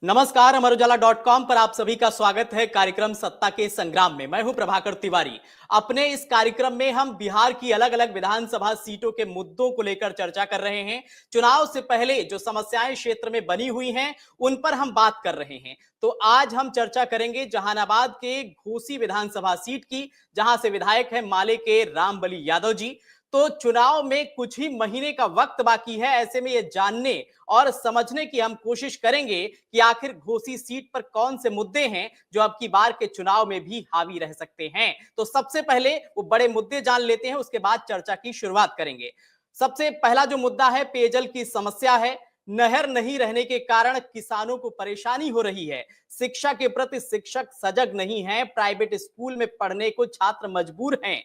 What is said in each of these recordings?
नमस्कार, अमर उजाला.com पर आप सभी का स्वागत है। कार्यक्रम सत्ता के संग्राम में मैं हूं प्रभाकर तिवारी। अपने इस कार्यक्रम में हम बिहार की अलग अलग विधानसभा सीटों के मुद्दों को लेकर चर्चा कर रहे हैं। चुनाव से पहले जो समस्याएं क्षेत्र में बनी हुई हैं उन पर हम बात कर रहे हैं। तो आज हम चर्चा करेंगे जहानाबाद के घोसी विधानसभा सीट की, जहां से विधायक है माले के रामबली यादव जी। तो चुनाव में कुछ ही महीने का वक्त बाकी है। ऐसे में ये जानने और समझने की हम कोशिश करेंगे कि आखिर घोसी सीट पर कौन से मुद्दे हैं जो अब की बार के चुनाव में भी हावी रह सकते हैं। तो सबसे पहले वो बड़े मुद्दे जान लेते हैं, उसके बाद चर्चा की शुरुआत करेंगे। सबसे पहला जो मुद्दा है, पेयजल की समस्या है। नहर नहीं रहने के कारण किसानों को परेशानी हो रही है। शिक्षा के प्रति शिक्षक सजग नहीं है। प्राइवेट स्कूल में पढ़ने को छात्र मजबूर हैं।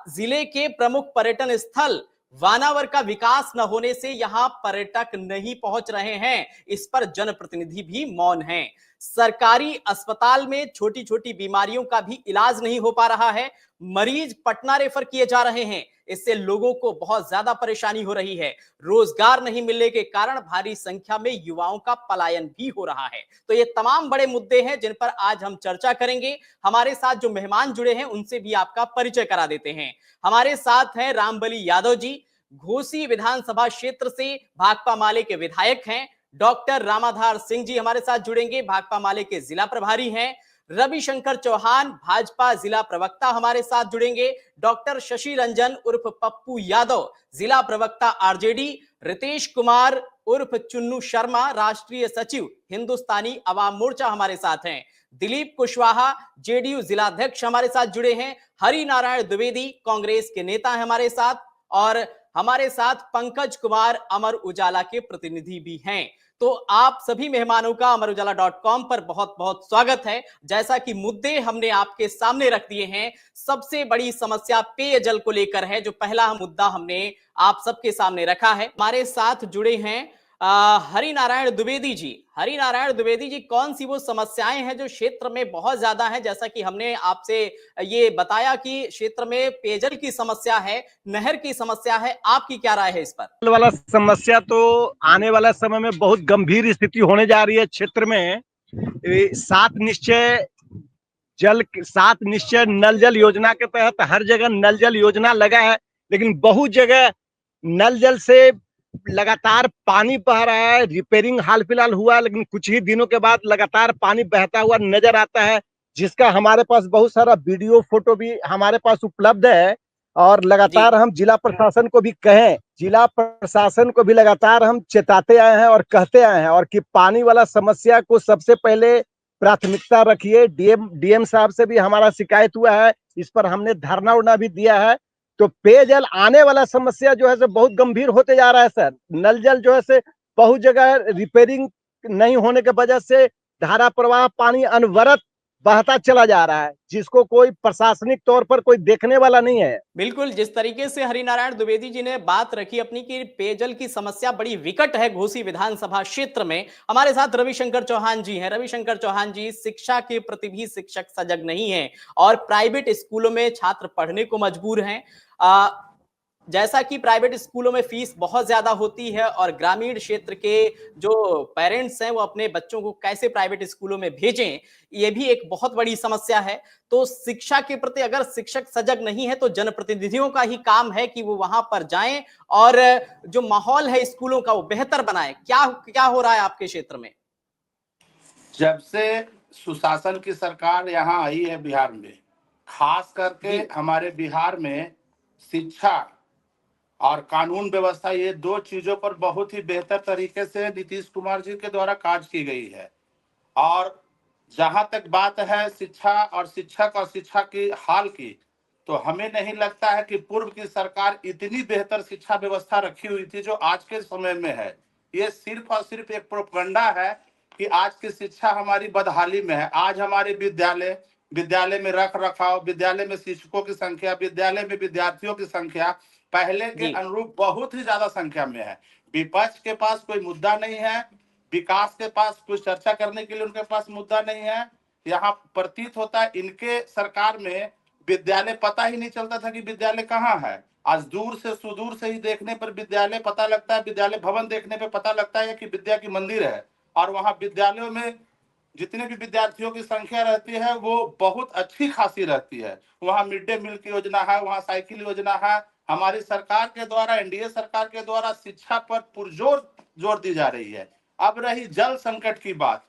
जिले के प्रमुख पर्यटन स्थल वानावर का विकास न होने से यहां पर्यटक नहीं पहुंच रहे हैं। इस पर जनप्रतिनिधि भी मौन हैं। सरकारी अस्पताल में छोटी छोटी बीमारियों का भी इलाज नहीं हो पा रहा है। मरीज पटना रेफर किए जा रहे हैं। इससे लोगों को बहुत ज्यादा परेशानी हो रही है। रोजगार नहीं मिलने के कारण भारी संख्या में युवाओं का पलायन भी हो रहा है। तो ये तमाम बड़े मुद्दे हैं जिन पर आज हम चर्चा करेंगे। हमारे साथ जो मेहमान जुड़े हैं उनसे भी आपका परिचय करा देते हैं। हमारे साथ हैं रामबली यादव जी, घोसी विधानसभा क्षेत्र से भाकपा माले के विधायक हैं। डॉक्टर रामाधार सिंह जी हमारे साथ जुड़ेंगे, भाकपा माले के जिला प्रभारी हैं। रविशंकर चौहान भाजपा जिला प्रवक्ता हमारे साथ जुड़ेंगे। डॉक्टर शशि रंजन उर्फ पप्पू यादव जिला प्रवक्ता आरजेडी। रितेश कुमार उर्फ चुन्नू शर्मा राष्ट्रीय सचिव हिंदुस्तानी अवाम मोर्चा हमारे साथ हैं। दिलीप कुशवाहा जेडीयू जिलाध्यक्ष हमारे साथ जुड़े हैं। हरि नारायण द्विवेदी कांग्रेस के नेता हैं हमारे साथ, और हमारे साथ पंकज कुमार अमर उजाला के प्रतिनिधि भी हैं। तो आप सभी मेहमानों का अमर उजाला.com पर बहुत बहुत स्वागत है। जैसा कि मुद्दे हमने आपके सामने रख दिए हैं, सबसे बड़ी समस्या पेयजल को लेकर है। जो पहला मुद्दा हमने आप सबके सामने रखा है। हमारे साथ जुड़े हैं हरि नारायण द्विवेदी जी। हरि नारायण द्विवेदी जी, कौन सी वो समस्याएं हैं जो क्षेत्र में बहुत ज्यादा है? जैसा कि हमने आपसे ये बताया कि क्षेत्र में पेयजल की समस्या है, नहर की समस्या है, आपकी क्या राय है इस पर? वाला समस्या तो आने वाला समय में बहुत गंभीर स्थिति होने जा रही है क्षेत्र में। सात निश्चय नल जल योजना के तहत हर जगह नल जल योजना लगा है, लेकिन बहुत जगह नल जल से लगातार पानी बह रहा है। रिपेयरिंग हाल फिलहाल हुआ, लेकिन कुछ ही दिनों के बाद लगातार पानी बहता हुआ नजर आता है, जिसका हमारे पास बहुत सारा वीडियो फोटो भी हमारे पास उपलब्ध है। और लगातार हम जिला प्रशासन को भी जिला प्रशासन को भी लगातार हम चेताते आए हैं और कहते आए हैं, और कि पानी वाला समस्या को सबसे पहले प्राथमिकता रखिए। डीएम साहब से भी हमारा शिकायत हुआ है, इस पर हमने धरना उड़ना भी दिया है। तो पेयजल आने वाला समस्या जो है से बहुत गंभीर होते जा रहा है सर। नल जल जो है से बहुत जगह रिपेयरिंग नहीं होने की वजह से धारा प्रवाह पानी अनवरत बहता चला जा रहा है, जिसको कोई प्रशासनिक तौर पर कोई देखने वाला नहीं है। बिल्कुल, जिस तरीके से हरिनारायण द्विवेदी जी ने बात रखी अपनी कि पेयजल की समस्या बड़ी विकट है घोसी विधानसभा क्षेत्र में, हमारे साथ रविशंकर चौहान जी हैं। रविशंकर चौहान जी, शिक्षा के प्रति भी शिक्षक सजग नहीं है और प्राइवेट स्कूलों में छात्र पढ़ने को मजबूर हैं। जैसा कि प्राइवेट स्कूलों में फीस बहुत ज्यादा होती है और ग्रामीण क्षेत्र के जो पेरेंट्स हैं वो अपने बच्चों को कैसे प्राइवेट स्कूलों में भेजें, ये भी एक बहुत बड़ी समस्या है। तो शिक्षा के प्रति अगर शिक्षक सजग नहीं है तो जनप्रतिनिधियों का ही काम है कि वो वहां पर जाएं और जो माहौल है स्कूलों का वो बेहतर बनाए। क्या क्या हो रहा है आपके क्षेत्र में? जब से सुशासन की सरकार यहाँ आई है बिहार में, खास करके हमारे बिहार में शिक्षा और कानून व्यवस्था, ये दो चीजों पर बहुत ही बेहतर तरीके से नीतीश कुमार जी के द्वारा कार्य की गई है। और जहां तक बात है शिक्षा और शिक्षक और शिक्षा की हाल की, तो हमें नहीं लगता है कि पूर्व की सरकार इतनी बेहतर शिक्षा व्यवस्था रखी हुई थी जो आज के समय में है। ये सिर्फ और सिर्फ एक प्रोपगंडा है कि आज की शिक्षा हमारी बदहाली में है। आज हमारे विद्यालय में रख रखाव, विद्यालय में शिक्षकों की संख्या, विद्यालय में विद्यार्थियों की संख्या पहले के अनुरूप बहुत ही ज्यादा संख्या में है। विपक्ष के पास कोई मुद्दा नहीं है, विकास के पास कुछ चर्चा करने के लिए उनके पास मुद्दा नहीं है। यहाँ प्रतीत होता है इनके सरकार में विद्यालय पता ही नहीं चलता था कि विद्यालय कहाँ है। आज दूर से सुदूर से ही देखने पर विद्यालय पता लगता है, विद्यालय भवन देखने पर पता लगता है कि विद्या की मंदिर है। और वहाँ विद्यालयों में जितने भी विद्यार्थियों की संख्या रहती है वो बहुत अच्छी खासी रहती है। वहाँ मिड डे मील की योजना है, वहाँ साइकिल योजना है। हमारी सरकार के द्वारा, एनडीए सरकार के द्वारा शिक्षा पर पुरजोर जोर दी जा रही है। अब रही जल संकट की बात,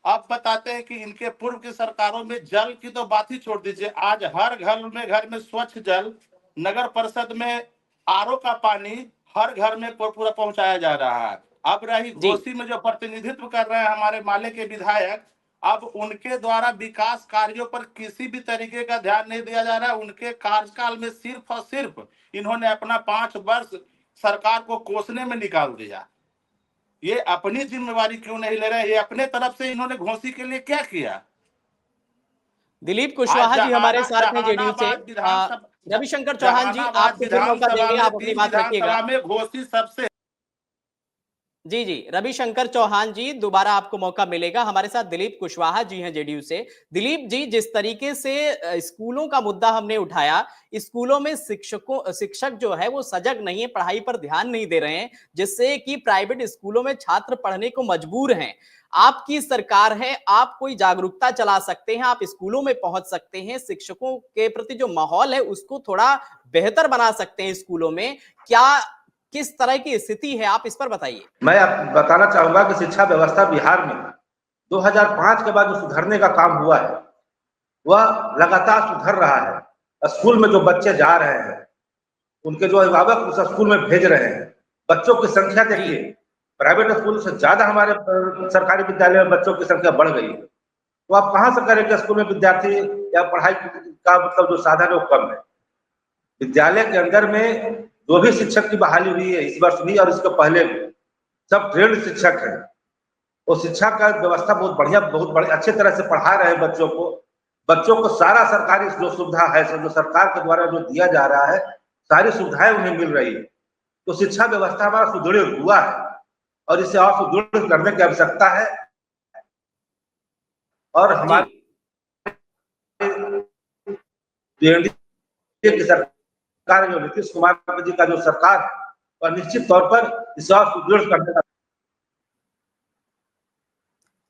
अब बताते हैं कि इनके पूर्व की सरकारों में जल की तो बात ही छोड़ दीजिए, आज हर घर में स्वच्छ जल, नगर परिषद में आरओ का पानी हर घर में पूरा पहुंचाया जा रहा है। अब रही जी घोसी में जो प्रतिनिधित्व कर रहे हैं हमारे माले के विधायक, अब उनके द्वारा विकास कार्यों पर किसी भी तरीके का ध्यान नहीं दिया जा रहा है। उनके कार्यकाल में सिर्फ और सिर्फ इन्होंने अपना 5 वर्ष सरकार को कोसने में निकाल दिया। ये अपनी जिम्मेवारी क्यों नहीं ले रहे? ये अपने तरफ से इन्होंने घोसी के लिए क्या किया? दिलीप आज कुशवाहा जी हमारे साथ हैं जेडीयू से। जहानाबाद विधानसभा, रविशंकर चौहान जी, जहानाबाद आपको फिर मौका विधानसभा देंगे, में आप अपनी 20 बात रखिएगा। विधानसभा में घोसी सबसे जी जी, रविशंकर चौहान जी, दोबारा आपको मौका मिलेगा। हमारे साथ दिलीप कुशवाहा जी हैं जेडीयू से। दिलीप जी, जिस तरीके से स्कूलों का मुद्दा हमने उठाया, स्कूलों में शिक्षक जो है वो सजग नहीं है, पढ़ाई पर ध्यान नहीं दे रहे हैं, जिससे कि प्राइवेट स्कूलों में छात्र पढ़ने को मजबूर हैं। आपकी सरकार है, आप कोई जागरूकता चला सकते हैं, आप स्कूलों में पहुंच सकते हैं, शिक्षकों के प्रति जो माहौल है उसको थोड़ा बेहतर बना सकते हैं स्कूलों में। क्या किस तरह की स्थिति है, आप इस पर बताइए। मैं आप बताना चाहूंगा कि शिक्षा व्यवस्था बिहार में 2005 के बाद जो सुधरने का काम हुआ है वह लगातार सुधर रहा है। स्कूल में जो बच्चे जा रहे हैं, उनके जो अभिभावक उस स्कूल में भेज रहे हैं, बच्चों की संख्या देखिए, प्राइवेट स्कूल से ज्यादा हमारे सरकारी विद्यालय में बच्चों की संख्या बढ़ गई है। तो आप कहाँ से करें कि स्कूल में विद्यार्थी या पढ़ाई का मतलब जो साधन है वो कम है। विद्यालय के अंदर में जो भी शिक्षक की बहाली हुई है इस वर्ष भी और इसके पहले भी, सब ट्रेंड शिक्षक हैं। वो शिक्षा का व्यवस्था बहुत बढ़िया, बहुत बड़े अच्छे तरह से पढ़ा रहे हैं बच्चों को सारा सरकारी जो सुविधा है, जो सरकार के द्वारा जो दिया जा रहा है, सारी सुविधाएं उन्हें मिल रही है। तो शिक्षा व्यवस्था हमारा सुदृढ़ हुआ है और इसे और सुदृढ़ करने की आवश्यकता है। और हमारे की सरकार जो नीतीश कुमार जी का जो सरकार है, और निश्चित तौर पर इसे और सुदृढ़ करने का।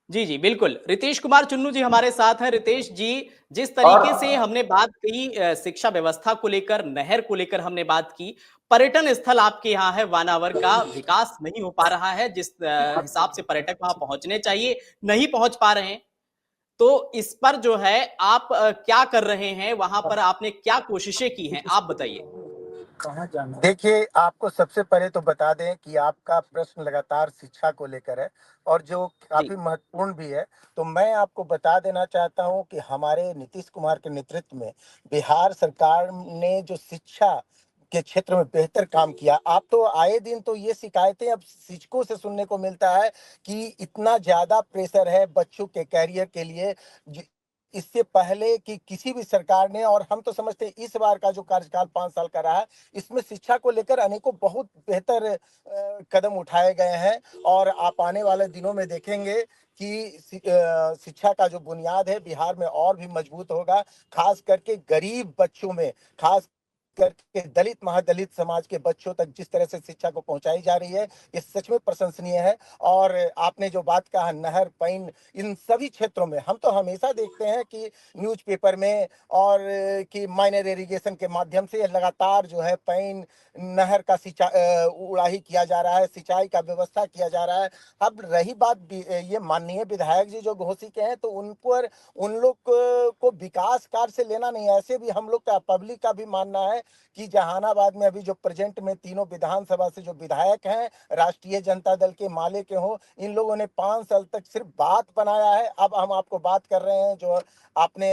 जी जी बिल्कुल, रितेश कुमार चुन्नू जी हमारे साथ हैं। रितेश जी, जिस तरीके से हमने बात की शिक्षा व्यवस्था को लेकर, नहर को लेकर हमने बात की, पर्यटन स्थल आपके यहाँ है वानावर का, विकास नहीं हो पा रहा है जिस हिसाब से पर्यटक वहां पहुंचने चाहिए, नहीं पहुंच पा रहे हैं। तो इस पर जो है आप क्या कर रहे हैं, वहां पर आपने क्या कोशिशें की हैं, आप बताइए। कहाँ जाना? देखिए, आपको सबसे पहले तो बता दें कि आपका प्रश्न लगातार शिक्षा को लेकर है और जो काफी महत्वपूर्ण भी है। तो मैं आपको बता देना चाहता हूं कि हमारे नीतीश कुमार के नेतृत्व में बिहार सरकार ने जो शिक्षा के क्षेत्र में बेहतर काम किया। आप तो आए दिन तो ये शिकायतें अब शिक्षकों से सुनने को मिलता है कि इतना ज्यादा प्रेशर है बच्चों के कैरियर के लिए। इससे पहले कि किसी भी सरकार ने, और हम तो समझते हैं इस बार का जो कार्यकाल 5 साल का रहा है, इसमें शिक्षा को लेकर अनेकों बहुत बेहतर कदम उठाए गए हैं। और आप आने वाले दिनों में देखेंगे कि शिक्षा का जो बुनियाद है बिहार में और भी मजबूत होगा। खास करके गरीब बच्चों में, खास करके दलित महादलित समाज के बच्चों तक जिस तरह से शिक्षा को पहुंचाई जा रही है, ये सच में प्रशंसनीय है। और आपने जो बात कहा, नहर, पाइन, इन सभी क्षेत्रों में हम तो हमेशा देखते हैं कि न्यूज़पेपर में और कि माइनर इरिगेशन के माध्यम से लगातार जो है पाइन, नहर का उड़ाही किया जा रहा है, सिंचाई का व्यवस्था किया जा रहा है। अब रही बात ये माननीय विधायक जी जो घोसी के हैं, तो उन पर उन लोग को विकास कार्य से लेना नहीं है। ऐसे भी हम लोग का, पब्लिक का भी मानना है कि जहानाबाद में अभी जो प्रेजेंट में तीनों विधानसभा से जो विधायक हैं, राष्ट्रीय जनता दल के माले के हो, इन लोगों ने 5 साल तक सिर्फ बात बनाया है। अब हम आपको बात कर रहे हैं, जो आपने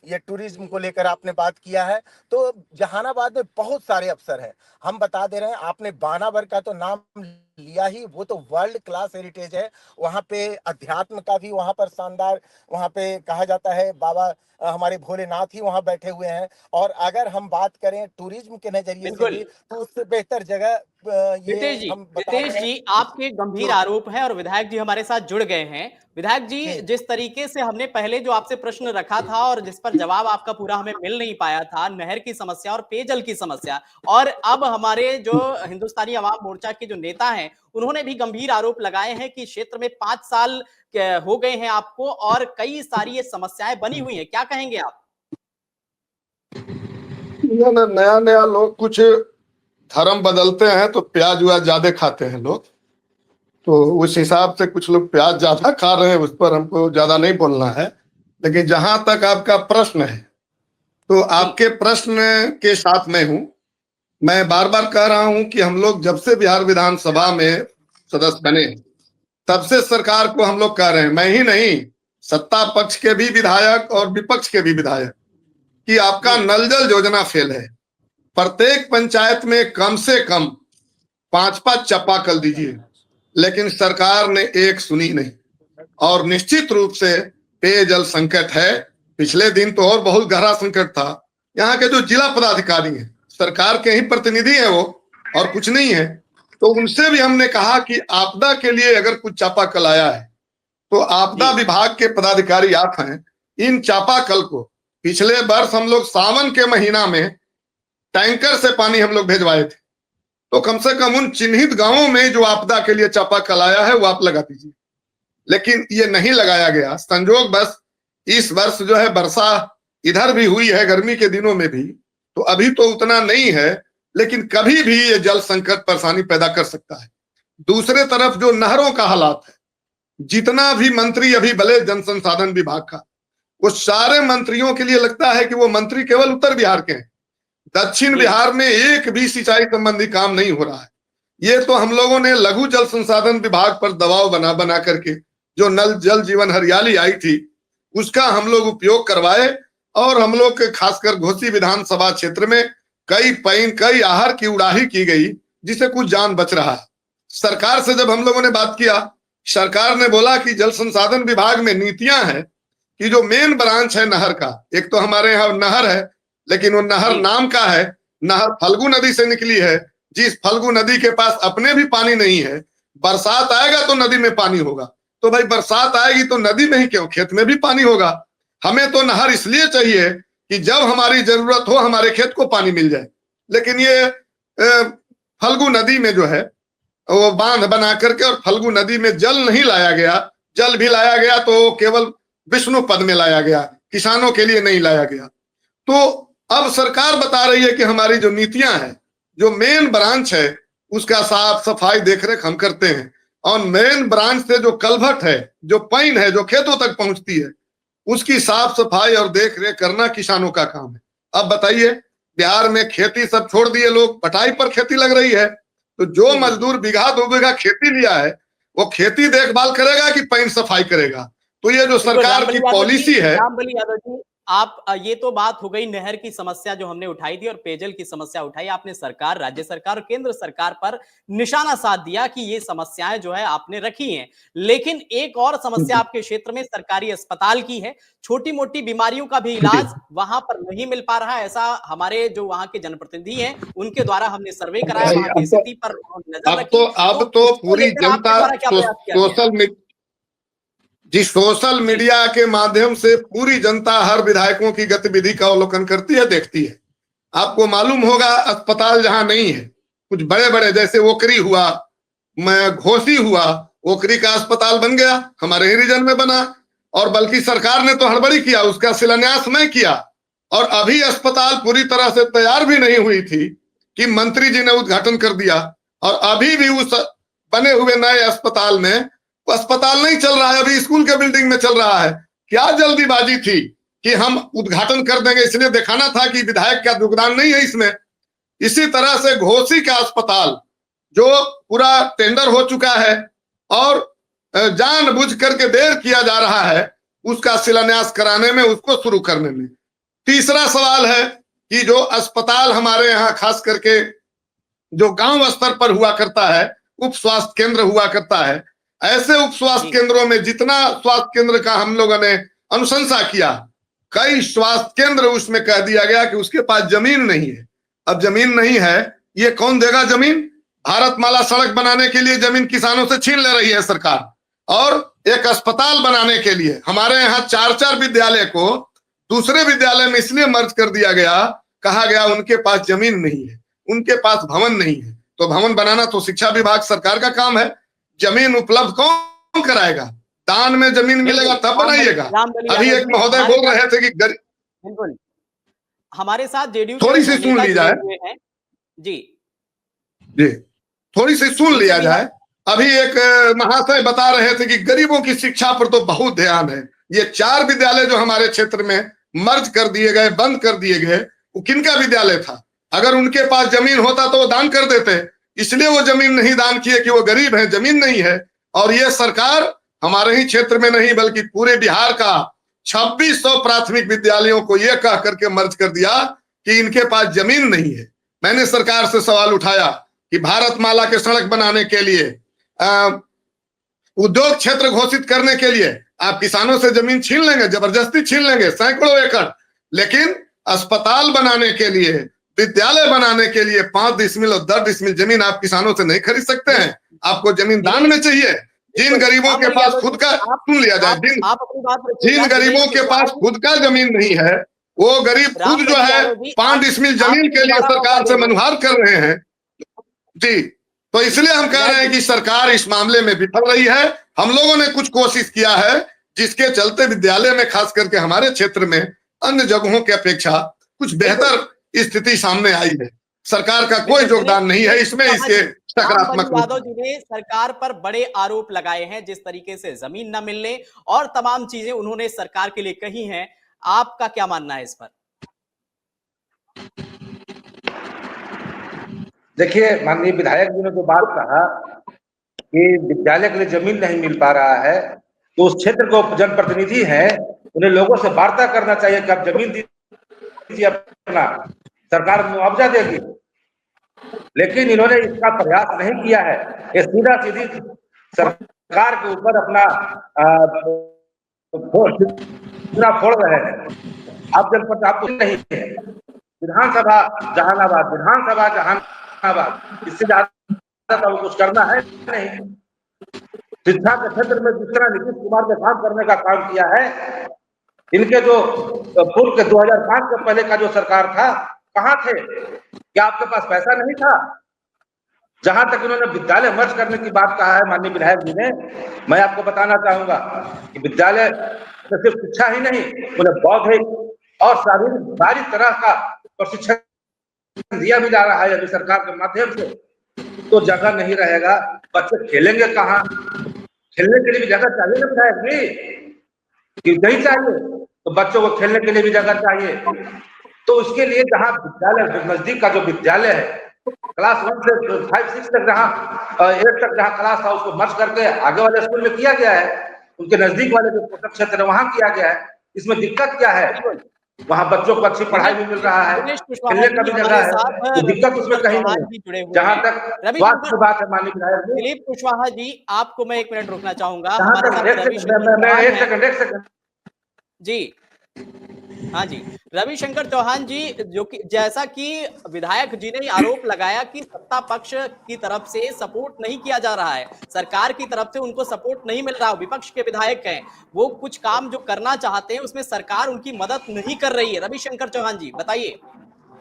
ये टूरिज्म को लेकर आपने बात किया है, तो जहानाबाद में बहुत सारे अवसर हैं। हम बता दे रहे हैं, आपने बानावर का तो नाम लिया ही, वो तो वर्ल्ड क्लास हेरिटेज है। वहाँ पे अध्यात्म का भी वहाँ पर शानदार, वहाँ पे कहा जाता है बाबा हमारे भोलेनाथ ही वहाँ बैठे हुए हैं। और अगर हम बात करें टूरिज्म के नजरिए से भी, तो उससे बेहतर जगह रितेश जी, हम बता रितेश रहे जी, हैं। आपके गंभीर आरोप हैं और विधायक जी हमारे साथ जुड़ गए हैं। विधायक जी, जी। जिस तरीके से हमने पहले जो आपसे प्रश्न रखा था और जिस पर जवाब आपका पूरा हमें मिल नहीं पाया था, नहर की समस्या और पेयजल की समस्या, और अब हमारे जो हिंदुस्तानी अवाम मोर्चा के जो नेता हैं, उन्होंने भी गंभीर आरोप लगाए हैं कि क्षेत्र में 5 साल हो गए हैं आपको और कई सारी ये समस्याएं बनी हुई हैं। क्या कहेंगे आप? ना नया नया लोग कुछ धर्म बदलते हैं तो प्याज व्याज ज्यादा खाते हैं लोग, तो उस हिसाब से कुछ लोग प्याज ज्यादा खा रहे हैं, उस पर हमको ज्यादा नहीं बोलना है। लेकिन जहां तक आपका प्रश्न है, तो आपके प्रश्न के साथ मैं हूं। मैं बार बार कह रहा हूं कि हम लोग जब से बिहार विधानसभा में सदस्य बने, तब से सरकार को हम लोग कह रहे हैं, मैं ही नहीं, सत्ता पक्ष के भी विधायक और विपक्ष के भी विधायक, कि आपका नल जल योजना फेल है। प्रत्येक पंचायत में कम से कम 5-5 चापाकल दीजिए, लेकिन सरकार ने एक सुनी नहीं। और निश्चित रूप से पेयजल संकट है। पिछले दिन तो और बहुत गहरा संकट था। यहाँ के जो जिला पदाधिकारी हैं, सरकार के ही प्रतिनिधि हैं वो, और कुछ नहीं है, तो उनसे भी हमने कहा कि आपदा के लिए अगर कुछ चापाकल आया है तो आपदा विभाग के पदाधिकारी आप हैं, इन चापाकल को पिछले वर्ष हम लोग सावन के महीना में टैंकर से पानी हम लोग भेजवाए थे, तो कम से कम उन चिन्हित गांवों में जो आपदा के लिए चापाकल आया है वो आप लगा दीजिए। लेकिन ये नहीं लगाया गया। संजोग बस इस वर्ष जो है वर्षा इधर भी हुई है, गर्मी के दिनों में भी, तो अभी तो उतना नहीं है, लेकिन कभी भी ये जल संकट परेशानी पैदा कर सकता है। दूसरे तरफ जो नहरों का हालात है, जितना भी मंत्री अभी भले जन संसाधन विभाग का, वो सारे मंत्रियों के लिए लगता है कि वो मंत्री केवल उत्तर बिहार के हैं। दक्षिण बिहार में एक भी सिंचाई संबंधी काम नहीं हो रहा है। ये तो हम लोगों ने लघु जल संसाधन विभाग पर दबाव बना बना करके जो नल जल जीवन हरियाली आई थी, उसका हम लोग उपयोग करवाए, और हम लोग के खासकर घोसी विधानसभा क्षेत्र में कई आहर की उड़ाही की गई, जिसे कुछ जान बच रहा है। सरकार से जब हम लोगों ने बात किया, सरकार ने बोला कि जल संसाधन विभाग में नीतियां हैं कि जो मेन ब्रांच है नहर का, एक तो हमारे यहाँ नहर है, लेकिन वो नहर नाम का है, नहर फल्गु नदी से निकली है, जिस फल्गु नदी के पास अपने भी पानी नहीं है। बरसात आएगा तो नदी में पानी होगा, तो भाई बरसात आएगी तो नदी में ही क्यों, खेत में भी पानी होगा। हमें तो नहर इसलिए चाहिए कि जब हमारी जरूरत हो हमारे खेत को पानी मिल जाए। लेकिन ये फल्गु नदी में जो है वो बांध बना करके और फल्गु नदी में जल नहीं लाया गया। जल भी लाया गया तो केवल विष्णु पद में लाया गया, किसानों के लिए नहीं लाया गया। तो अब सरकार बता रही है कि हमारी जो नीतियां हैं, जो मेन ब्रांच है, उसका साफ सफाई देखरेख हम करते हैं, और मेन ब्रांच से जो कलभट है, जो पाइन है, जो खेतों तक पहुंचती है, उसकी साफ सफाई और देख रेख करना किसानों का काम है। अब बताइए, बिहार में खेती सब छोड़ दिए लोग, पटाई पर खेती लग रही है, तो जो मजदूर बीघा 2 बीघा खेती लिया है वो खेती देखभाल करेगा कि पाइन सफाई करेगा? तो ये जो सरकार की पॉलिसी है। रामबली यादव जी, आप ये तो बात हो गई नहर की समस्या जो हमने उठाई थी और पेयजल की समस्या उठाई। आपने सरकार, राज्य सरकार और केंद्र सरकार पर निशाना साध दिया कि ये समस्याएं जो है आपने रखी हैं। लेकिन एक और समस्या आपके क्षेत्र में सरकारी अस्पताल की है। छोटी मोटी बीमारियों का भी इलाज वहां पर नहीं मिल पा रहा है, ऐसा हमारे जो वहां के जनप्रतिनिधि हैं उनके द्वारा हमने सर्वे कराया, वहां की स्थिति पर नजर रखी। अब तो पूरी जनता सोशल मीडिया के माध्यम से पूरी जनता हर विधायकों की गतिविधि का अवलोकन करती है, देखती है। आपको मालूम होगा, अस्पताल जहां नहीं है, कुछ बड़े बड़े जैसे ओकरी हुआ, घोसी हुआ, ओकरी का अस्पताल बन गया, हमारे ही रीजन में बना, और बल्कि सरकार ने तो हड़बड़ी किया, उसका शिलान्यास मैं किया, और अभी अस्पताल पूरी तरह से तैयार भी नहीं हुई थी कि मंत्री जी ने उद्घाटन कर दिया, और अभी भी उस बने हुए नए अस्पताल में अस्पताल नहीं चल रहा है, अभी स्कूल के बिल्डिंग में चल रहा है। क्या जल्दीबाजी थी कि हम उद्घाटन कर देंगे, इसलिए दिखाना था कि विधायक का योगदान नहीं है इसमें। इसी तरह से घोसी का अस्पताल जो पूरा टेंडर हो चुका है और जानबूझ करके देर किया जा रहा है उसका शिलान्यास कराने में, उसको शुरू करने में। तीसरा सवाल है कि जो अस्पताल हमारे यहाँ खास करके जो गांव स्तर पर हुआ करता है, उप स्वास्थ्य केंद्र हुआ करता है, ऐसे उप स्वास्थ्य केंद्रों में जितना स्वास्थ्य केंद्र का हम लोगों ने अनुशंसा किया, कई स्वास्थ्य केंद्र उसमें कह दिया गया कि उसके पास जमीन नहीं है। अब जमीन नहीं है, ये कौन देगा जमीन? भारतमाला सड़क बनाने के लिए जमीन किसानों से छीन ले रही है सरकार, और एक अस्पताल बनाने के लिए हमारे यहाँ 4-4 विद्यालय को दूसरे विद्यालय में इसलिए मर्ज कर दिया गया, कहा गया उनके पास जमीन नहीं है, उनके पास भवन नहीं है। तो भवन बनाना तो शिक्षा विभाग सरकार का काम है, जमीन उपलब्ध कौन कराएगा? दान में जमीन मिलेगा तब बनाइएगा। अभी एक महोदय बोल रहे थे कि बिल्कुल हमारे साथ जेडीयू थोड़ी सी सुन ली जाए जी थोड़ी सी सुन लिया जाए। अभी एक महाशय बता रहे थे कि गरीबों की शिक्षा पर तो बहुत ध्यान है। ये 4 विद्यालय जो हमारे क्षेत्र में मर्ज कर दिए गए, बंद कर दिए गए, वो किनका विद्यालय था? अगर उनके पास जमीन होता तो वो दान कर देते, इसलिए वो जमीन नहीं दान किए कि वो गरीब है, जमीन नहीं है। और ये सरकार हमारे ही क्षेत्र में नहीं बल्कि पूरे बिहार का 2600 प्राथमिक विद्यालयों को ये कह करके मर्ज कर दिया कि इनके पास जमीन नहीं है। मैंने सरकार से सवाल उठाया कि भारतमाला के सड़क बनाने के लिए, उद्योग क्षेत्र घोषित करने के लिए आप किसानों से जमीन छीन लेंगे, जबरदस्ती छीन लेंगे सैकड़ों एकड़, लेकिन अस्पताल बनाने के लिए, विद्यालय बनाने के लिए 5 डिसमिल और 10 डिसमिल जमीन आप किसानों से नहीं खरीद सकते हैं। आपको जमीन दान में चाहिए। जिन गरीबों के पास खुद का, सुन लिया जाए, जिन गरीबों के पास खुद का जमीन नहीं है, वो गरीब खुद जो है 5 डिसमिल जमीन के लिए सरकार से मनुहार कर रहे हैं। जी, तो इसलिए हम कह रहे हैं कि सरकार इस मामले में विफल रही है। हम लोगों ने कुछ कोशिश किया है, जिसके चलते विद्यालय में खास करके हमारे क्षेत्र में अन्य जगहों की अपेक्षा कुछ बेहतर स्थिति सामने आई है। सरकार का कोई योगदान नहीं है इसमें। इसके सकारात्मक यादव जी ने सरकार पर बड़े आरोप लगाए हैं, जिस तरीके से जमीन न मिलने और तमाम चीजें उन्होंने सरकार के लिए कही हैं। आपका क्या मानना है इस पर? देखिए, माननीय विधायक जी ने जो बात कहा कि विद्यालय के लिए जमीन नहीं मिल पा रहा है, तो उस क्षेत्र को जनप्रतिनिधि हैं, उन्हें लोगों से वार्ता करना चाहिए कि आप जमीन दीजिए, अपना सरकार मुआवजा देगी। लेकिन इन्होंने इसका प्रयास नहीं किया है। ये सीधा सीधी सरकार के ऊपर अपना फोड़ रहे हैं। आप जनपद आपको नहीं है, विधानसभा जहानाबाद, इससे ज्यादा तो कुछ करना है नहीं। शिक्षा के क्षेत्र में जिस तरह नीतीश कुमार ने काम करने का काम किया है, इनके जो पूर्व के 2005 के पहले का जो सरकार था, कहां थे? क्या आपके पास पैसा नहीं था? जहां तक इन्होंने विद्यालय मर्ज करने की बात कहा है माननीय विधायक जी ने, मैं आपको बताना चाहूंगा कि विद्यालय तो सिर्फ शिक्षा ही नहीं, उन्हें बौद्धिक और शारीरिक सारी तरह का प्रशिक्षण दिया भी जा रहा है अभी सरकार के माध्यम से। तो जगह नहीं रहेगा, बच्चे खेलेंगे कहाँ? खेलने के लिए भी जगह चाहिए ना विधायक जी, कि नहीं चाहिए? तो बच्चों को खेलने के लिए भी जगह चाहिए। तो उसके लिए जहाँ विद्यालय, नजदीक का जो विद्यालय है, क्लास 1 से 5-6 तक जहाँ 8 तक जहाँ क्लास था, उसको मर्ज करके आगे वाले स्कूल में किया गया है। उनके नजदीक वाले जो पोषक क्षेत्र है वहां किया गया है। इसमें दिक्कत क्या है? वहाँ बच्चों को अच्छी पढ़ाई भी मिल रहा है, खेलने का भी जगह है, तो दिक्कत उसमें कहीं नहीं। जहाँ तक स्वास्थ्य की बात है माननीय विधायक जी, दिलीप कुशवाहा जी, आपको मैं 1 मिनट रोकना चाहूंगा। एक सेकंड जी, हाँ जी, रविशंकर चौहान जी, जो कि जैसा कि विधायक जी ने आरोप लगाया कि सत्ता पक्ष की तरफ से सपोर्ट नहीं किया जा रहा है, सरकार की तरफ से उनको सपोर्ट नहीं मिल रहा, विपक्ष के विधायक हैं, वो कुछ काम जो करना चाहते हैं उसमें सरकार उनकी मदद नहीं कर रही है। रविशंकर चौहान जी बताइए।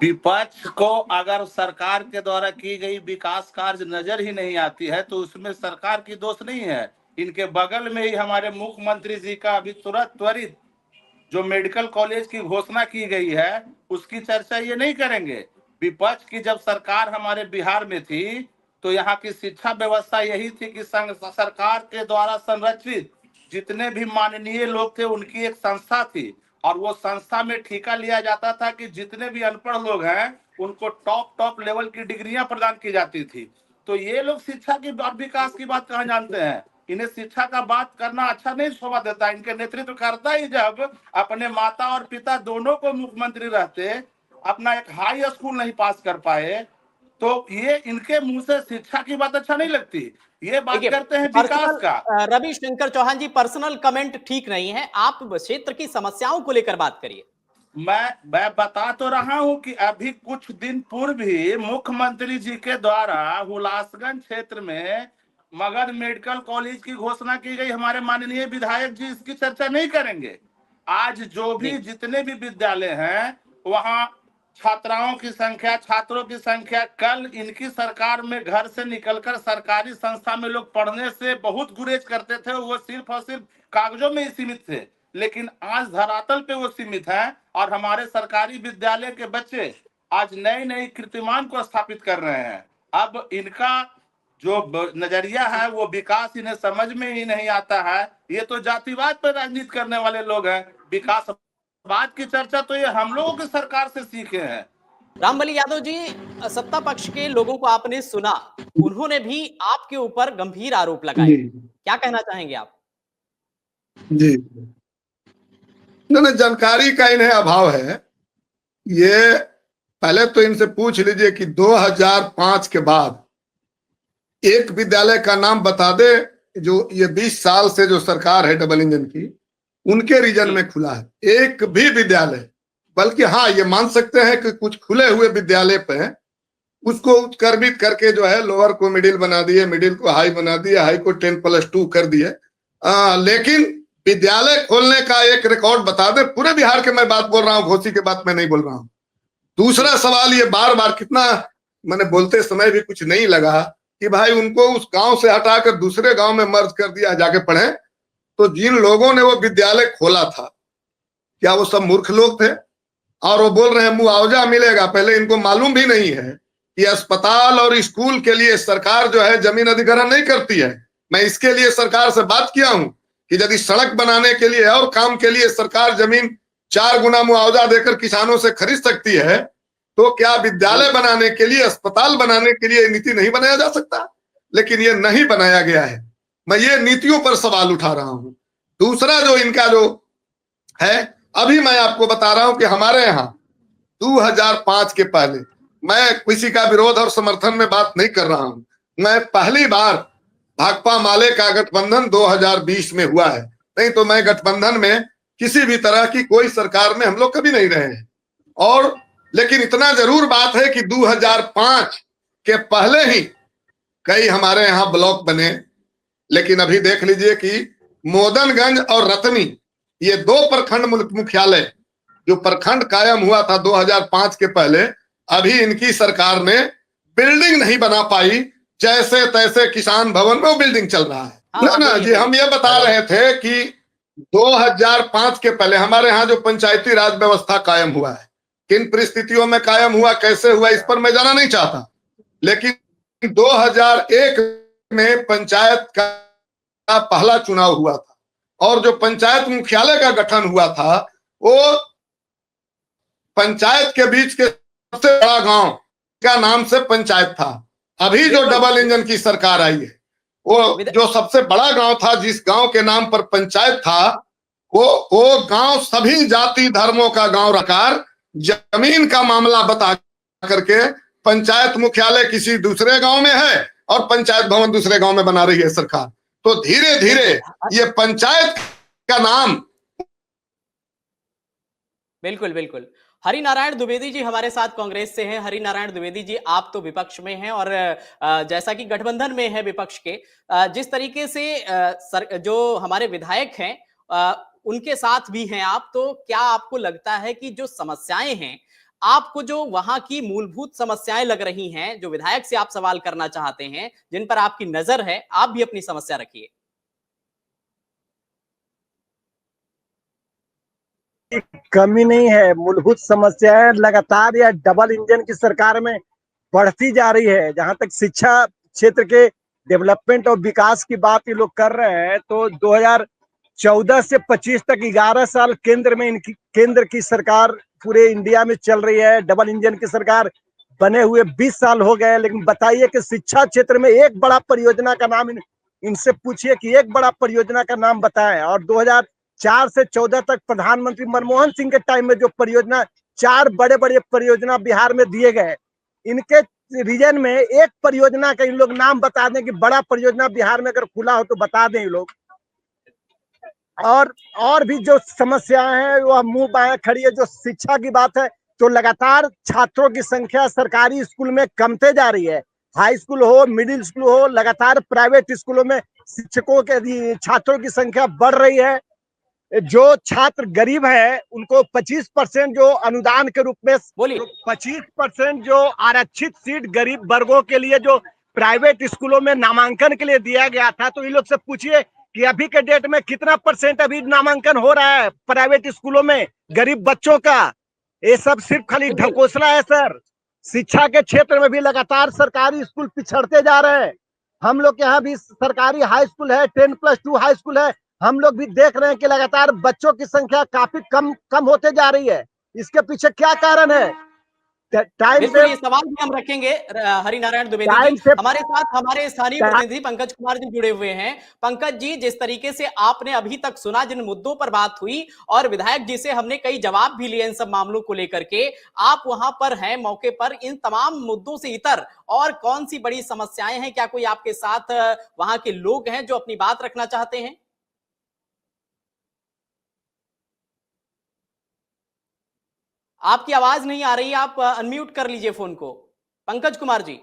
विपक्ष को अगर सरकार के द्वारा की गई विकास कार्य नजर ही नहीं आती है तो उसमें सरकार की दोष नहीं है। इनके बगल में ही हमारे मुख्यमंत्री जी का अभी त्वरित जो मेडिकल कॉलेज की घोषणा की गई है उसकी चर्चा ये नहीं करेंगे। विपक्ष की जब सरकार हमारे बिहार में थी तो यहाँ की शिक्षा व्यवस्था यही थी कि सरकार के द्वारा संरक्षित जितने भी माननीय लोग थे उनकी एक संस्था थी, और वो संस्था में ठेका लिया जाता था कि जितने भी अनपढ़ लोग हैं उनको टॉप लेवल की डिग्रियां प्रदान की जाती थी। तो ये लोग शिक्षा की और विकास की बात कहाँ जानते हैं? इन्हें शिक्षा का बात करना अच्छा नहीं शोभा देता। इनके नेतृत्व करता ही जब अपने माता और पिता दोनों को मुख्यमंत्री रहते अपना एक हाई स्कूल नहीं पास कर पाए, तो ये इनके मुंह से शिक्षा की बात अच्छा नहीं लगती। ये बात करते हैं विकास का। रविशंकर चौहान जी, पर्सनल कमेंट ठीक नहीं है, आप क्षेत्र की समस्याओं को लेकर बात करिए। मैं बता तो रहा हूं कि अभी कुछ दिन पूर्व ही मुख्यमंत्री जी के द्वारा हुलासगंज क्षेत्र में मगध मेडिकल कॉलेज की घोषणा की गई। हमारे माननीय विधायक जी इसकी चर्चा नहीं करेंगे? आज जो भी जितने भी विद्यालय हैं वहां छात्राओं की संख्या, छात्रों की संख्या, कल इनकी सरकार में घर से निकलकर सरकारी संस्था में लोग पढ़ने से बहुत गुरेज करते थे, वो सिर्फ और सिर्फ कागजों में ही सीमित थे, लेकिन आज धरातल पे वो सीमित है। और हमारे सरकारी विद्यालय के बच्चे आज नए नए कीर्तिमान को स्थापित कर रहे हैं। अब इनका जो नजरिया है वो विकास इन्हें समझ में ही नहीं आता है। ये तो जातिवाद पर राजनीति करने वाले लोग हैं। विकासवाद की चर्चा तो ये हम लोगों की सरकार से सीखे हैं। रामबली यादव जी, सत्ता पक्ष के लोगों को आपने सुना, उन्होंने भी आपके ऊपर गंभीर आरोप लगाए, क्या कहना चाहेंगे आप? जी, नहीं, जानकारी का इन्हें अभाव है। ये पहले तो इनसे पूछ लीजिए कि 2005 के बाद एक विद्यालय का नाम बता दे जो ये 20 साल से जो सरकार है डबल इंजन की, उनके रीजन में खुला है एक भी विद्यालय। बल्कि हाँ, ये मान सकते हैं कि कुछ खुले हुए विद्यालय पे उसको उत्क्रमित करके जो है लोअर को मिडिल बना दिए, मिडिल को हाई बना दिए, हाई को 10+2 कर दिए। लेकिन विद्यालय खोलने का एक रिकॉर्ड बता दे पूरे बिहार के। मैं बात बोल रहा हूँ, घोसी की बात मैं नहीं बोल रहा हूँ। दूसरा सवाल, ये बार बार कितना मैंने बोलते समय भी कुछ नहीं लगा कि भाई उनको उस गांव से हटाकर दूसरे गांव में मर्ज कर दिया, जाके पढ़े। तो जिन लोगों ने वो विद्यालय खोला था, क्या वो सब मूर्ख लोग थे? और वो बोल रहे हैं मुआवजा मिलेगा। पहले इनको मालूम भी नहीं है कि अस्पताल और स्कूल के लिए सरकार जो है जमीन अधिग्रहण नहीं करती है। मैं इसके लिए सरकार से बात किया हूं कि यदि सड़क बनाने के लिए और काम के लिए सरकार जमीन 4 गुना मुआवजा देकर किसानों से खरीद सकती है, तो क्या विद्यालय बनाने के लिए, अस्पताल बनाने के लिए नीति नहीं बनाया जा सकता? लेकिन ये नहीं बनाया गया है। मैं ये नीतियों पर सवाल उठा रहा हूं। दूसरा जो इनका जो है, अभी मैं आपको बता रहा हूं कि हमारे यहाँ 2005 के पहले, मैं किसी का विरोध और समर्थन में बात नहीं कर रहा हूं, मैं पहली बार भाकपा माले का गठबंधन 2020 में हुआ है। नहीं तो मैं गठबंधन में किसी भी तरह की कोई सरकार में हम लोग कभी नहीं रहे हैं। और लेकिन इतना जरूर बात है कि 2005 के पहले ही कई हमारे यहाँ ब्लॉक बने। लेकिन अभी देख लीजिए कि मोदनगंज और रतनी, ये 2 प्रखंड मुख्यालय जो प्रखंड कायम हुआ था 2005 के पहले, अभी इनकी सरकार ने बिल्डिंग नहीं बना पाई। जैसे तैसे किसान भवन में वो बिल्डिंग चल रहा है। ना जी, हम ये बता रहे थे कि 2005 के पहले हमारे यहाँ जो पंचायती राज व्यवस्था कायम हुआ है, किन परिस्थितियों में कायम हुआ, कैसे हुआ, इस पर मैं जाना नहीं चाहता। लेकिन 2001 में पंचायत का पहला चुनाव हुआ था, और जो पंचायत मुख्यालय का गठन हुआ था वो पंचायत के बीच के सबसे बड़ा गांव का नाम से पंचायत था। अभी जो डबल इंजन की सरकार आई है, वो जो सबसे बड़ा गांव था, जिस गांव के नाम पर पंचायत था, वो गांव सभी जाति धर्मों का गांव रखकर जमीन का मामला बता करके पंचायत मुख्यालय किसी दूसरे गांव में है और पंचायत भवन दूसरे गांव में बना रही है सरकार। तो धीरे धीरे ये पंचायत का नाम। बिल्कुल बिल्कुल। हरिनारायण द्विवेदी जी हमारे साथ कांग्रेस से हैं। हरिनारायण द्विवेदी जी, आप तो विपक्ष में हैं और जैसा कि गठबंधन में है विपक्ष के, जिस तरीके से जो हमारे विधायक हैं उनके साथ भी हैं आप, तो क्या आपको लगता है कि जो समस्याएं हैं, आपको जो वहां की मूलभूत समस्याएं लग रही हैं, जो विधायक से आप सवाल करना चाहते हैं, जिन पर आपकी नजर है, आप भी अपनी समस्या रखिए। कमी नहीं है, मूलभूत समस्याएं लगातार या डबल इंजन की सरकार में बढ़ती जा रही है। जहां तक शिक्षा क्षेत्र के डेवलपमेंट और विकास की बात ये लोग कर रहे हैं, तो 2014 से 25 तक 11 साल केंद्र की सरकार पूरे इंडिया में चल रही है। डबल इंजन की सरकार बने हुए 20 साल हो गए। लेकिन बताइए कि शिक्षा क्षेत्र में एक बड़ा परियोजना का नाम इनसे पूछिए कि एक बड़ा परियोजना का नाम बताएं। और 2004 से 14 तक प्रधानमंत्री मनमोहन सिंह के टाइम में जो परियोजना, 4 बड़े बड़े परियोजना बिहार में दिए गए, इनके रीजन में एक परियोजना का इन लोग नाम बता दें कि बड़ा परियोजना बिहार में अगर खुला हो तो बता दें ये लोग। और भी जो समस्याएं हैं वह मुंह बाएं खड़ी है। जो शिक्षा की बात है तो लगातार छात्रों की संख्या सरकारी स्कूल में कमते जा रही है। हाई स्कूल हो, मिडिल स्कूल हो, लगातार प्राइवेट स्कूलों में शिक्षकों के छात्रों की संख्या बढ़ रही है। जो छात्र गरीब है उनको 25% जो अनुदान के रूप में, बोलिए। 25% जो आरक्षित सीट गरीब वर्गों के लिए जो प्राइवेट स्कूलों में नामांकन के लिए दिया गया था, तो इन लोग से पूछिए कि अभी के डेट में कितना % अभी नामांकन हो रहा है प्राइवेट स्कूलों में गरीब बच्चों का। ये सब सिर्फ खाली ढकोसला है सर। शिक्षा के क्षेत्र में भी लगातार सरकारी स्कूल पिछड़ते जा रहे हैं। हम लोग के यहाँ भी सरकारी हाई स्कूल है, 10+2 हाई स्कूल है। हम लोग भी देख रहे हैं कि लगातार बच्चों की संख्या काफी कम होते जा रही है। इसके पीछे क्या कारण है? टाइम बिल्कुल, से ये सवाल भी हम रखेंगे। हरिनारायण द्विवेदी टाइम जी से हमारे साथ, हमारे स्थानीय प्रतिनिधि पंकज कुमार जी जुड़े हुए हैं। पंकज जी, जिस तरीके से आपने अभी तक सुना, जिन मुद्दों पर बात हुई, और विधायक जी से हमने कई जवाब भी लिए इन सब मामलों को लेकर के, आप वहां पर हैं मौके पर, इन तमाम मुद्दों से इतर और कौन सी बड़ी समस्याएं हैं? क्या कोई आपके साथ वहां के लोग हैं जो अपनी बात रखना चाहते हैं? आपकी आवाज नहीं आ रही, आप अनम्यूट कर लीजिए फोन को। पंकज कुमार जी।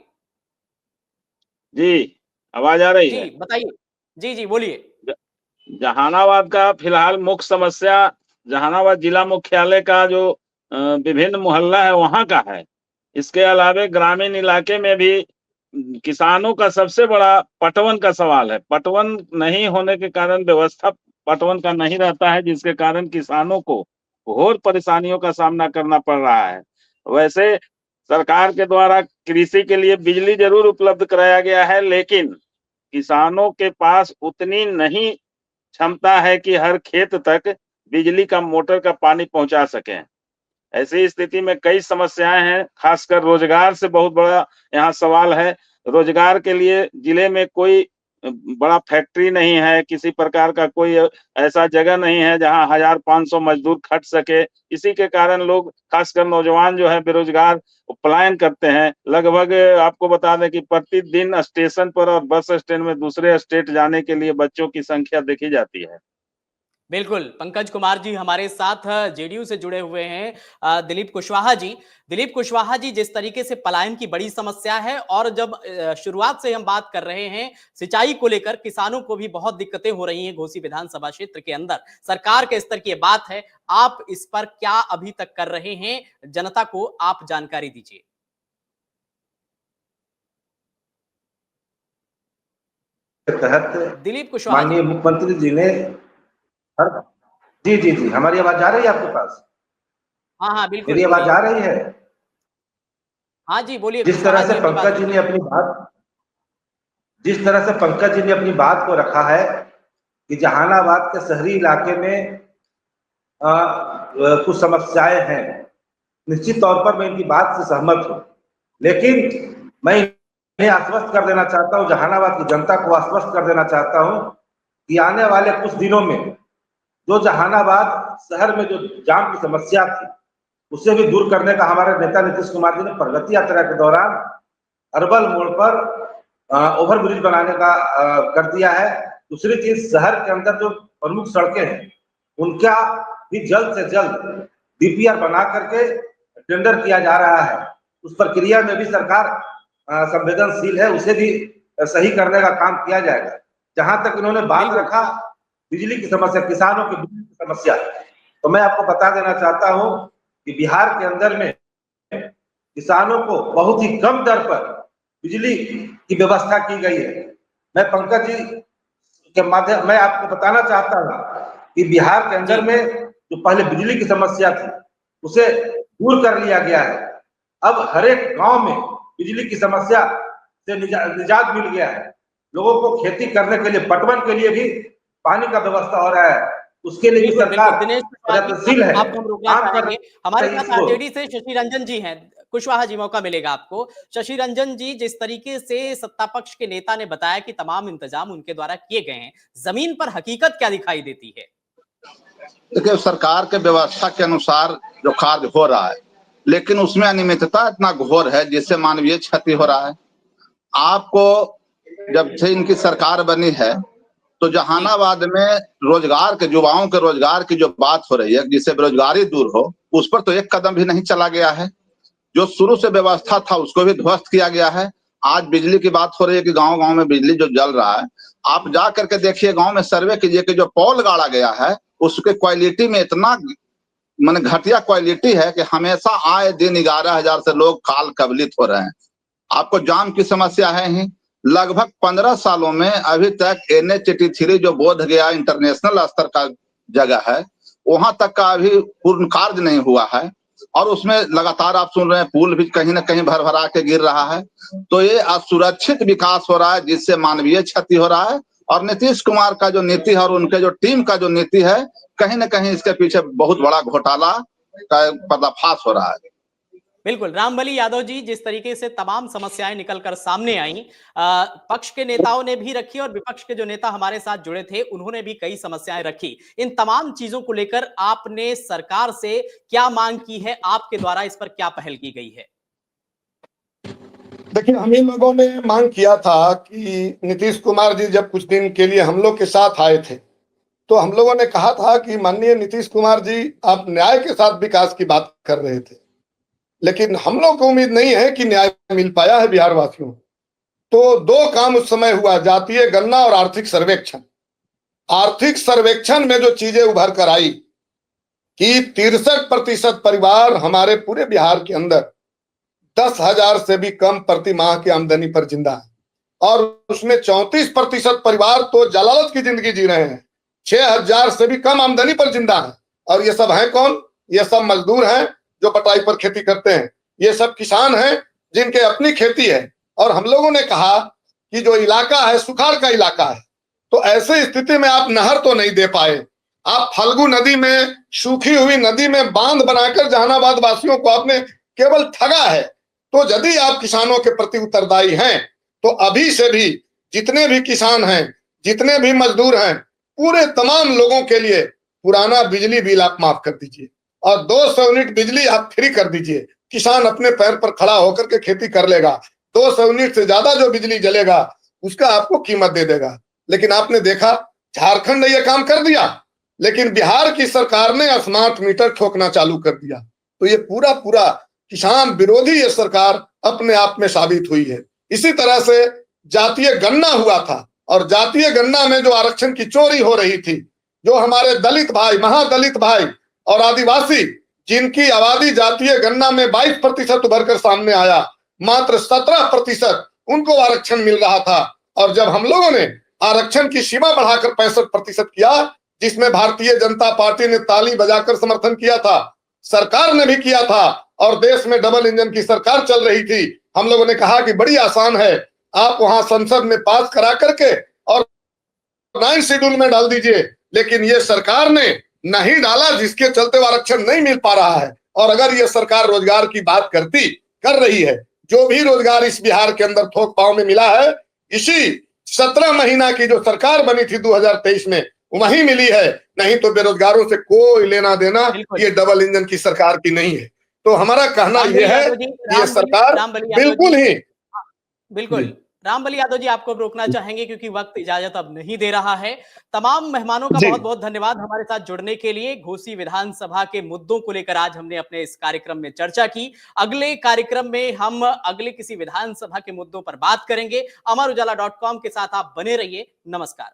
जी, आवाज आ रही जी है। बताइए। जी जी बोलिए। जहानाबाद का फिलहाल मुख्य समस्या जहानाबाद जिला मुख्यालय का जो विभिन्न मोहल्ला है वहां का है। इसके अलावे ग्रामीण इलाके में भी किसानों का सबसे बड़ा पटवन का सवाल है। पटवन नहीं होने के कारण व्यवस्था पटवन का नहीं रहता है, जिसके कारण किसानों को घोर परेशानियों का सामना करना पड़ रहा है। वैसे सरकार के द्वारा कृषि के लिए बिजली जरूर उपलब्ध कराया गया है, लेकिन किसानों के पास उतनी नहीं क्षमता है कि हर खेत तक बिजली का मोटर का पानी पहुंचा सकें। ऐसी स्थिति में कई समस्याएं हैं, खासकर रोजगार से बहुत बड़ा यहाँ सवाल है। रोजगार के लिए जिले में कोई बड़ा फैक्ट्री नहीं है, किसी प्रकार का कोई ऐसा जगह नहीं है जहां 1500 मजदूर खट सके। इसी के कारण लोग, खासकर नौजवान जो है बेरोजगार, पलायन करते हैं। लगभग आपको बता दें कि प्रतिदिन स्टेशन पर और बस स्टैंड में दूसरे स्टेट जाने के लिए बच्चों की संख्या देखी जाती है। बिल्कुल, पंकज कुमार जी हमारे साथ जेडीयू से जुड़े हुए हैं। दिलीप कुशवाहा जी। दिलीप कुशवाहा जी, जिस तरीके से पलायन की बड़ी समस्या है, और जब शुरुआत से हम बात कर रहे हैं सिंचाई को लेकर, किसानों को भी बहुत दिक्कतें हो रही हैं घोसी विधानसभा क्षेत्र के अंदर, सरकार के स्तर की ये बात है, आप इस पर क्या अभी तक कर रहे हैं? जनता को आप जानकारी दीजिए। के तहत दिलीप कुशवाहा जी। माननीय मुख्यमंत्री जी ने हर जी जी जी हमारी आवाज आ रही है आपके पास? हाँ हाँ बिल्कुल मेरी आवाज बोलिए। आ रही है? हाँ जी बोलिए। जिस कुशवाहा तरह से जी अपनी बात पंकज जी ने रखिए। अपनी बात जिस तरह से पंकज जी ने अपनी बात को रखा है कि जहानाबाद के शहरी इलाके में कुछ समस्याएं हैं, निश्चित तौर पर मैं इनकी बात से सहमत हूं, लेकिन मैं इन्हें आश्वस्त कर देना चाहता हूं, जहानाबाद की जनता को आश्वस्त कर देना चाहता हूं कि आने वाले कुछ दिनों में जो जहानाबाद शहर में जो जाम की समस्या थी उसे भी दूर करने का हमारे नेता नीतीश कुमार जी ने प्रगति यात्रा के दौरान अरबल मोड़ पर ओवर ब्रिज बनाने का कर दिया है। दूसरी चीज, शहर के अंदर जो प्रमुख सड़कें हैं उनका भी जल्द से जल्द डीपीआर बना करके टेंडर किया जा रहा है। उस प्रक्रिया में भी सरकार संवेदनशील है, उसे भी सही करने का काम किया जाएगा। जहां तक इन्होंने बात रखा बिजली की समस्या, किसानों की बिजली की समस्या, तो मैं आपको बता देना चाहता हूं कि बिहार के अंदर में किसानों को बहुत ही कम दर पर बिजली की व्यवस्था की गई है। मैं पंकज जी के माध्यम मैं आपको बताना चाहता हूँ कि बिहार के अंदर में जो पहले बिजली की समस्या थी उसे दूर कर लिया गया है। अब हर एक गांव में बिजली की समस्या से निजात मिल गया है। लोगों को खेती करने के लिए, पटवन के लिए भी पानी का व्यवस्था हो रहा है, उसके लिए भी सरकार दिनेश प्रयत्नशील है। आपको हम रोकना चाहेंगे। हमारे साथ आरजेडी से शशि रंजन जी हैं। कुशवाहा जी, मौका मिलेगा आपको। शशि रंजन जी, जिस तरीके से सत्ता पक्ष के नेता ने बताया कि तमाम इंतजाम उनके द्वारा किए गए हैं, जमीन पर हकीकत क्या दिखाई देती है? देखिए, सरकार के व्यवस्था के अनुसार जो कार्य हो रहा है, लेकिन उसमें अनियमितता इतना घोर है जिससे मानवीय क्षति हो रहा है। आपको जब से इनकी सरकार बनी है तो जहानाबाद में रोजगार के, युवाओं के रोजगार की जो बात हो रही है, जिससे बेरोजगारी दूर हो, उस पर तो एक कदम भी नहीं चला गया है। जो शुरू से व्यवस्था था उसको भी ध्वस्त किया गया है। आज बिजली की बात हो रही है कि गांव गांव में बिजली जो जल रहा है, आप जा करके देखिए, गांव में सर्वे कीजिए कि जो पोल गाड़ा गया है उसके क्वालिटी में इतना माने घटिया क्वालिटी है कि हमेशा आए दिन 11,000 से लोग काल कबलित हो रहे हैं। आपको जाम की समस्या है ही। लगभग 15 सालों में अभी तक NH83 जो बोध गया इंटरनेशनल स्तर का जगह है, वहां तक का अभी पूर्ण कार्य नहीं हुआ है। और उसमें लगातार आप सुन रहे हैं पुल भी कहीं ना कहीं भर-भरा के गिर रहा है। तो ये असुरक्षित विकास हो रहा है, जिससे मानवीय क्षति हो रहा है। और नीतीश कुमार का जो नीति है और उनके जो टीम का जो नीति है, कहीं ना कहीं इसके पीछे बहुत बड़ा घोटाला का पर्दाफाश हो रहा है। बिल्कुल, रामबली यादव जी, जिस तरीके से तमाम समस्याएं निकलकर सामने आई, पक्ष के नेताओं ने भी रखी और विपक्ष के जो नेता हमारे साथ जुड़े थे उन्होंने भी कई समस्याएं रखी। इन तमाम चीजों को लेकर आपने सरकार से क्या मांग की है? आपके द्वारा इस पर क्या पहल की गई है? देखिए, हम ही लोगों ने मांग किया था कि नीतीश कुमार जी जब कुछ दिन के लिए हम लोग के साथ आए थे, तो हम लोगों ने कहा था कि माननीय नीतीश कुमार जी, आप न्याय के साथ विकास की बात कर रहे थे, लेकिन हम लोग को उम्मीद नहीं है कि न्याय मिल पाया है बिहार वासियों। तो दो काम उस समय हुआ, जातीय गणना और आर्थिक सर्वेक्षण। आर्थिक सर्वेक्षण में जो चीजें उभर कर आई कि 63% परिवार हमारे पूरे बिहार के अंदर 10,000 से भी कम प्रति माह की आमदनी पर जिंदा है, और उसमें 34% परिवार तो जलालत की जिंदगी जी रहे हैं, 6,000 से भी कम आमदनी पर जिंदा है। और ये सब हैं कौन? ये सब मजदूर हैं जो पटाई पर खेती करते हैं, ये सब किसान हैं जिनके अपनी खेती है। और हम लोगों ने कहा कि जो इलाका है सुखाड़ का इलाका है, तो ऐसे स्थिति में आप नहर तो नहीं दे पाए, आप फल्गु नदी में, सूखी हुई नदी में बांध बनाकर जहानाबाद वासियों को आपने केवल ठगा है। तो यदि आप किसानों के प्रति उत्तरदायी हैं, तो अभी से भी जितने भी किसान हैं, जितने भी मजदूर हैं, पूरे तमाम लोगों के लिए पुराना बिजली बिल आप माफ कर दीजिए और 200 यूनिट बिजली आप फ्री कर दीजिए। किसान अपने पैर पर खड़ा होकर के खेती कर लेगा। 200 यूनिट से ज्यादा जो बिजली जलेगा उसका आपको कीमत दे देगा। लेकिन आपने देखा, झारखंड ने यह काम कर दिया, लेकिन बिहार की सरकार ने स्मार्ट मीटर ठोकना चालू कर दिया। तो ये पूरा पूरा किसान विरोधी ये सरकार अपने आप में साबित हुई है। इसी तरह से जातीय गणना हुआ था, और जातीय गणना में जो आरक्षण की चोरी हो रही थी, जो हमारे दलित भाई, महादलित भाई और आदिवासी, जिनकी आबादी जातीय गणना में 22% उभर कर सामने आया, मात्र 17% उनको आरक्षण मिल रहा था। और जब हम लोगों ने आरक्षण की सीमा बढ़ाकर 65% किया, जिसमें भारतीय जनता पार्टी ने ताली बजाकर समर्थन किया था, सरकार ने भी किया था, और देश में डबल इंजन की सरकार चल रही थी, हम लोगों ने कहा कि बड़ी आसान है, आप वहां संसद में पास करा करके और 9 शेड्यूल में डाल दीजिए। लेकिन ये सरकार ने नहीं डाला, जिसके चलते आरक्षण नहीं मिल पा रहा है। और अगर ये सरकार रोजगार की बात कर रही है, जो भी रोजगार इस बिहार के अंदर थोक पाव में मिला है, इसी 17 महीना की जो सरकार बनी थी 2023 में, वही मिली है। नहीं तो बेरोजगारों से कोई लेना देना ये डबल इंजन की सरकार की नहीं है। तो हमारा कहना यह है कि ये सरकार बिल्कुल रामबली यादव जी, आपको रोकना चाहेंगे क्योंकि वक्त इजाजत अब नहीं दे रहा है। तमाम मेहमानों का बहुत बहुत धन्यवाद हमारे साथ जुड़ने के लिए। घोसी विधानसभा के मुद्दों को लेकर आज हमने अपने इस कार्यक्रम में चर्चा की। अगले कार्यक्रम में हम अगले किसी विधानसभा के मुद्दों पर बात करेंगे। अमर उजाला .com के साथ आप बने रहिए। नमस्कार।